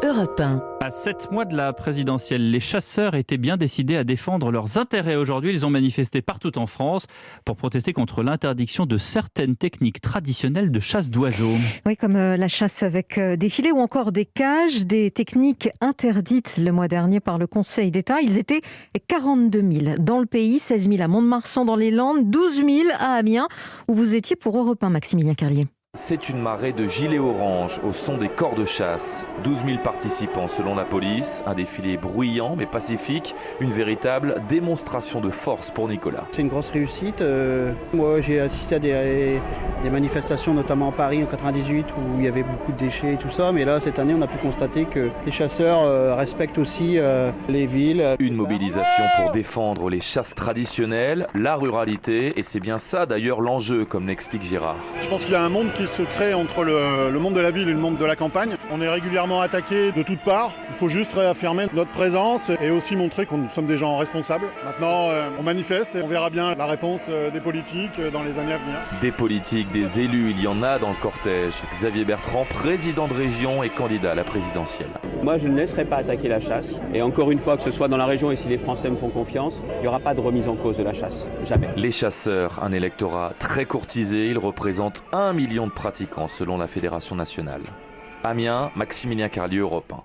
Europe 1. À 7 mois de la présidentielle, les chasseurs étaient bien décidés à défendre leurs intérêts. Aujourd'hui, ils ont manifesté partout en France pour protester contre l'interdiction de certaines techniques traditionnelles de chasse d'oiseaux. Oui, comme la chasse avec des filets ou encore des cages, des techniques interdites le mois dernier par le Conseil d'État. Ils étaient 42 000 dans le pays, 16 000 à Mont-de-Marsan dans les Landes, 12 000 à Amiens, où vous étiez pour Europe 1, Maximilien Carlier. C'est une marée de gilets orange au son des corps de chasse. 12 000 participants selon la police, un défilé bruyant mais pacifique, une véritable démonstration de force pour Nicolas. C'est une grosse réussite. Moi j'ai assisté à des manifestations, notamment à Paris en 98 où il y avait beaucoup de déchets et tout ça, mais là cette année on a pu constater que les chasseurs respectent aussi les villes. Une mobilisation pour défendre les chasses traditionnelles, la ruralité, et c'est bien ça d'ailleurs l'enjeu, comme l'explique Gérard. Je pense qu'il y a un monde qui se crée entre le monde de la ville et le monde de la campagne. On est régulièrement attaqué de toutes parts. Il faut juste réaffirmer notre présence et aussi montrer que nous sommes des gens responsables. Maintenant, on manifeste et on verra bien la réponse des politiques dans les années à venir. Des politiques, des élus, il y en a dans le cortège. Xavier Bertrand, président de région et candidat à la présidentielle. Moi, je ne laisserai pas attaquer la chasse. Et encore une fois, que ce soit dans la région et si les Français me font confiance, il n'y aura pas de remise en cause de la chasse. Jamais. Les chasseurs, un électorat très courtisé, ils représentent 1 million de pratiquants selon la Fédération nationale. Amiens, Maximilien Carlier, Europe 1.